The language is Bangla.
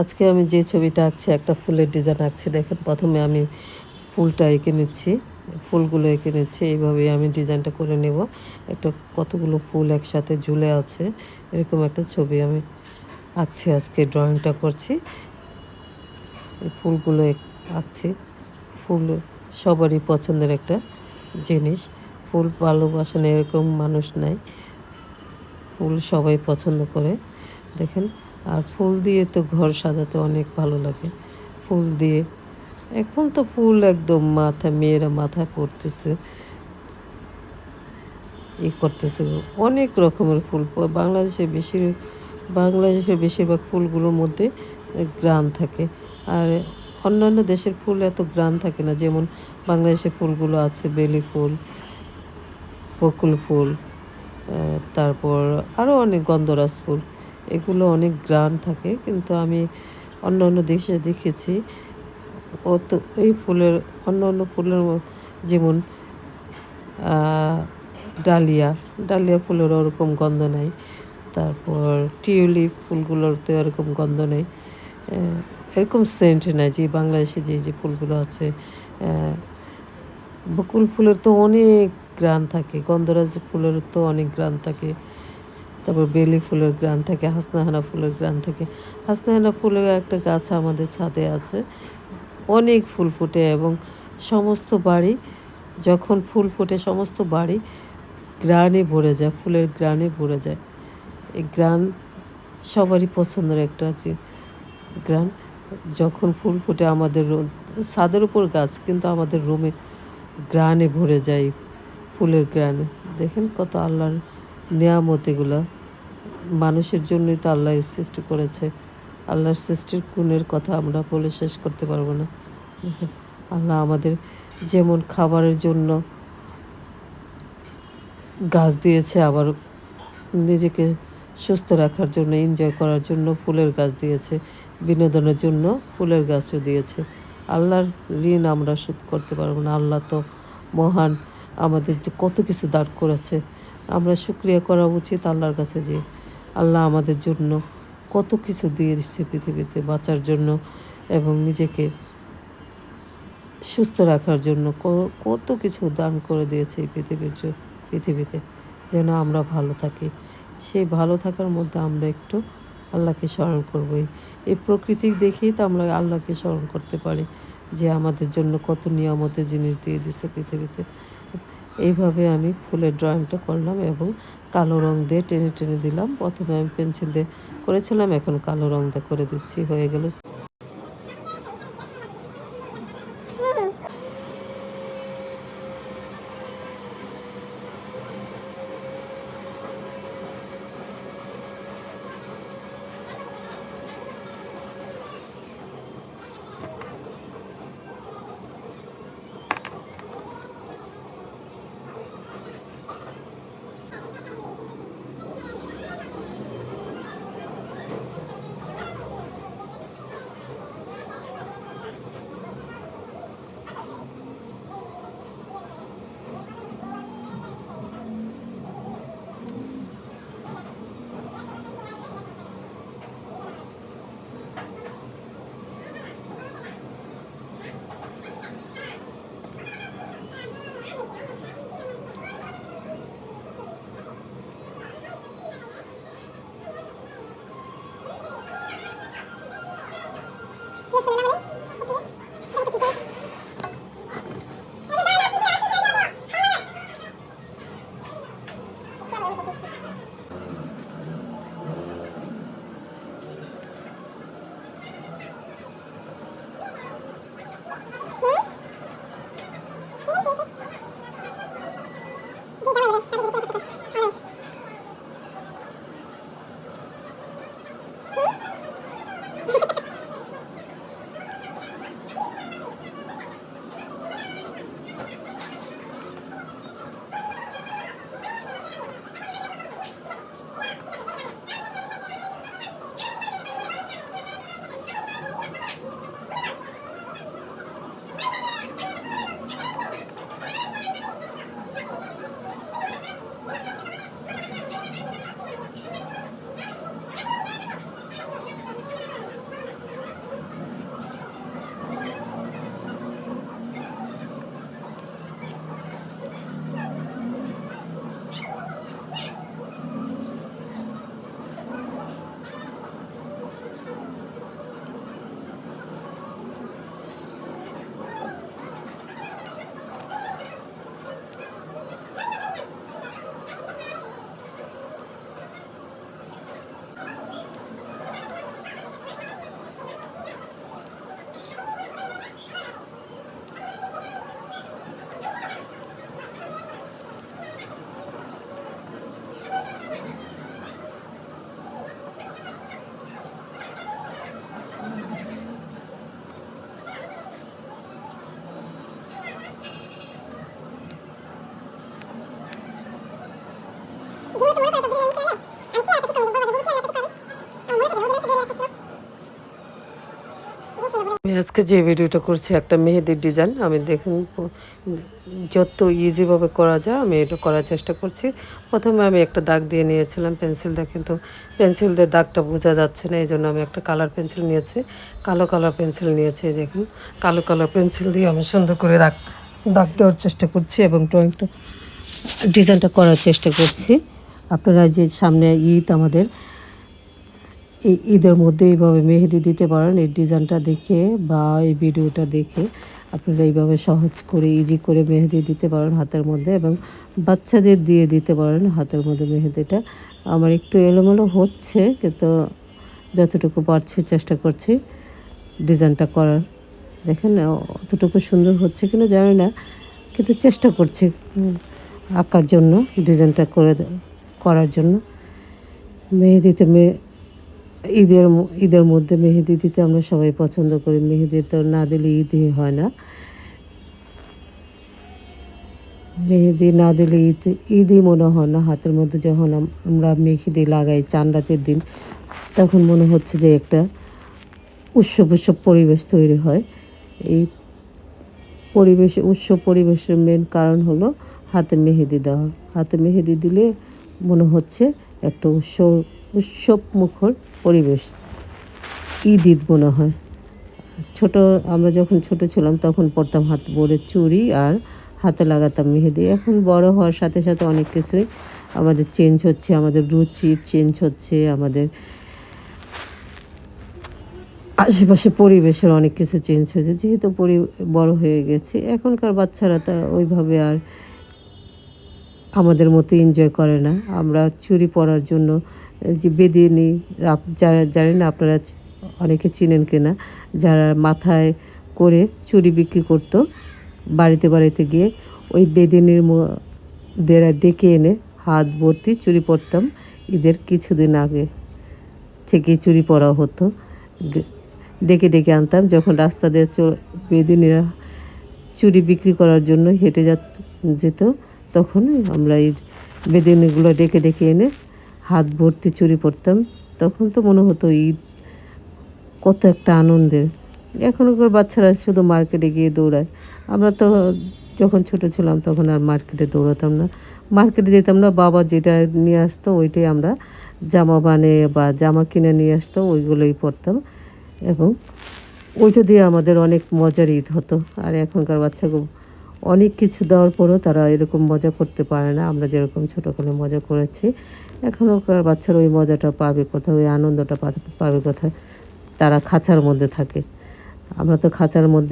আজকে আমি যে ছবিটা আঁকছি, একটা ফুলের ডিজাইন আঁকছি। দেখেন, প্রথমে আমি ফুলটা এঁকে নিচ্ছি, ফুলগুলো এঁকে নিচ্ছি। এইভাবেই আমি ডিজাইনটা করে নেব। একটা কতগুলো ফুল একসাথে ঝুলে আছে, এরকম একটা ছবি আমি আঁকছি। আজকে ড্রয়িংটা করছি, এই ফুলগুলো আঁকছি। ফুল সবারই পছন্দের একটা জিনিস। ফুল ভালোবাসেন এরকম মানুষ নাই। ফুল সবাই পছন্দ করে, দেখেন। আর ফুল দিয়ে তো ঘর সাজাতে অনেক ভালো লাগে। ফুল দিয়ে এখন তো ফুল একদম মেয়েরা মাথায় পড়তেছে, করতেছে। অনেক রকমের ফুল বাংলাদেশের বেশিরভাগ ফুলগুলোর মধ্যে গ্রান থাকে। আর অন্যান্য দেশের ফুল এত গ্রান থাকে না। যেমন বাংলাদেশের ফুলগুলো আছে বেলি ফুল, বকুল ফুল, তারপর আরও অনেক গন্ধরাজ ফুল। এগুলো অনেক গ্রান থাকে, কিন্তু আমি অন্য অন্য দেশে দেখেছি ও তো এই ফুলের অন্য ফুলের যেমন ডালিয়া ডালিয়া ফুলের ওরকম গন্ধ নেই। তারপর টিউলিপ ফুলগুলোর তো এরকম গন্ধ নেই, এরকম সেন্ট নাই যে বাংলাদেশে যে ফুলগুলো আছে। বকুল ফুলের তো অনেক গ্রান থাকে, গন্ধরাজ ফুলের তো অনেক গ্রান থাকে। তারপর বেলি ফুলের গ্রান থাকে, হাসনাহানা ফুলের গ্রান থাকে। হাসনাহানা ফুলের একটা গাছ আমাদের ছাদে আছে, অনেক ফুল ফোটে এবং সমস্ত বাড়ি যখন ফুল ফোটে সমস্ত বাড়ি গ্রানে ভরে যায়, ফুলের গ্রানে ভরে যায়। এই গ্রান সবারই পছন্দের একটা গ্রান। যখন ফুল ফোটে আমাদের ছাদের উপর গাছ, কিন্তু আমাদের রুমে গ্রানে ভরে যায় ফুলের গ্রানে। দেখেন কত আল্লাহর নিয়ামত এগুলো। মানুষের জন্যই তো আল্লাহ সৃষ্টি করেছে। আল্লাহর সৃষ্টির গুণের কথা আমরা বলে শেষ করতে পারবো না। দেখেন, আল্লাহ আমাদের যেমন খাবারের জন্য গাছ দিয়েছে, আবার নিজেকে সুস্থ রাখার জন্য, এনজয় করার জন্য ফুলের গাছ দিয়েছে, বিনোদনের জন্য ফুলের গাছও দিয়েছে। আল্লাহর ঋণ আমরা শোধ করতে পারবো না। আল্লাহ তো মহান, আমাদের যে কত কিছু দান করেছে। আমরা শুকরিয়া করা উচিত আল্লাহর কাছে যে আল্লাহ আমাদের জন্য কত কিছু দিয়ে দিচ্ছে পৃথিবীতে বাঁচার জন্য এবং নিজেকে সুস্থ রাখার জন্য কত কিছু দান করে দিয়েছে এই পৃথিবীতে, যেন আমরা ভালো থাকি। সেই ভালো থাকার মধ্যে আমরা একটু আল্লাহকে স্মরণ করবই। এই প্রকৃতি দেখেই তো আমরা আল্লাহকে স্মরণ করতে পারি যে আমাদের জন্য কত নিয়ামতের জিনিস দিয়ে দিচ্ছে পৃথিবীতে। এইভাবে আমি ফুলের ড্রয়িংটা করলাম এবং কালো রং দিয়ে টেনে টেনে দিলাম। প্রথমে আমি পেন্সিল দিয়ে করেছিলাম, এখন কালো রং দিয়ে করে দিচ্ছি, হয়ে গেল। আমি আজকে যে ভিডিওটা করছি একটা মেহেদির ডিজাইন, আমি দেখুন যত ইজিভাবে করা যায় আমি এটা করার চেষ্টা করছি। প্রথমে আমি একটা দাগ দিয়ে নিয়েছিলাম পেন্সিল দিয়ে, কিন্তু পেন্সিল দিয়ে দাগটা বোঝা যাচ্ছে না, এই জন্য আমি একটা কালার পেন্সিল নিয়েছি, কালো কালার পেন্সিল নিয়েছি। দেখুন কালো কালার পেন্সিল দিয়ে আমি সুন্দর করে দাগ দাগ দেওয়ার চেষ্টা করছি এবং ড্রয়িংটা ডিজাইনটা করার চেষ্টা করছি। আপনারা যে সামনে ঈদ, আমাদের এই ঈদের মধ্যে এইভাবে মেহেদি দিতে পারেন। এই ডিজাইনটা দেখে বা এই ভিডিওটা দেখে আপনারা এইভাবে সহজ করে ইজি করে মেহেদি দিতে পারেন হাতের মধ্যে, এবং বাচ্চাদের দিয়ে দিতে পারেন হাতের মধ্যে মেহেদিটা। আমার একটু এলোমেলো হচ্ছে, কিন্তু যতটুকু পারছি চেষ্টা করছি ডিজাইনটা করার। দেখেন অতটুকু সুন্দর হচ্ছে কিনা জানি না, কিন্তু চেষ্টা করছি আঁকার জন্য, ডিজাইনটা করার জন্য। মেহেদিতে ঈদের মধ্যে মেহেদি দিতে আমরা সবাই পছন্দ করি। মেহেদি তো না দিলে ঈদই হয় না। মেহেদি না দিলে ঈদই মনে হয় না। হাতের মধ্যে যখন আমরা মেহেদি লাগাই চাঁদ রাতের দিন, তখন মনে হচ্ছে যে একটা উৎসব পরিবেশ তৈরি হয়। এই পরিবেশের মেন কারণ হলো হাতে মেহেদি দেওয়া। হাতে মেহেদি দিলে মনে হচ্ছে একটা উৎসব মুখর পরিবেশ, ঈদ মনে হয়। আমরা যখন ছোট ছিলাম তখন পরতাম হাত ভরে চুড়ি আর হাতে লাগাতাম মেহেদি। এখন বড় হওয়ার সাথে সাথে অনেক কিছুই আমাদের চেঞ্জ হচ্ছে, আমাদের রুচি চেঞ্জ হচ্ছে, আমাদের আশেপাশে পরিবেশের অনেক কিছু চেঞ্জ হয়েছে। যেহেতু বড় হয়ে গেছি, এখনকার বাচ্চারা তা ওইভাবে আর আমাদের মতো এনজয় করে না। আমরা চুড়ি পরার জন্য যে বেদিনী, জানি না আপনারা অনেকে চিনেন কিনা, যারা মাথায় করে চুড়ি বিক্রি করতো, বাড়িতে বাড়িতে গিয়ে ওই বেদিনীর দেরা ডেকে এনে হাত ভর্তি চুড়ি পরতাম। ঈদের কিছুদিন আগে থেকে চুড়ি পরা হতো, ডেকে ডেকে আনতাম। যখন রাস্তা দিয়ে বেদিনীরা চুড়ি বিক্রি করার জন্য হেঁটে যেত, তখন আমরা এই বেদিনীগুলো ডেকে ডেকে এনে হাত ভর্তি চুড়ি পরতাম। তখন তো মনে হতো ঈদ কত একটা আনন্দের। এখনকার বাচ্চারা শুধু মার্কেটে গিয়ে দৌড়ায়। আমরা তো যখন ছোট ছিলাম তখন আর মার্কেটে দৌড়াতাম না, মার্কেটে যেতাম না। বাবা যেটা নিয়ে আসতো ওইটাই আমরা জামা বানিয়ে বা জামা কিনে নিয়ে আসতো, ওইগুলোই পরতাম, এবং ওইটা দিয়ে আমাদের অনেক মজার ঈদ হতো। আর এখনকার বাচ্চাকে অনেক কিছু দেওয়ার পরও তারা এরকম মজা করতে পারে না, আমরা যেরকম ছোটোকালে মজা করেছি। এখনকার বাচ্চারা ওই মজাটা পাবে কোথায়, ওই আনন্দটা পাবে কোথায়? তারা খাঁচার মধ্যে থাকে, আমরা তো খাঁচার মধ্যে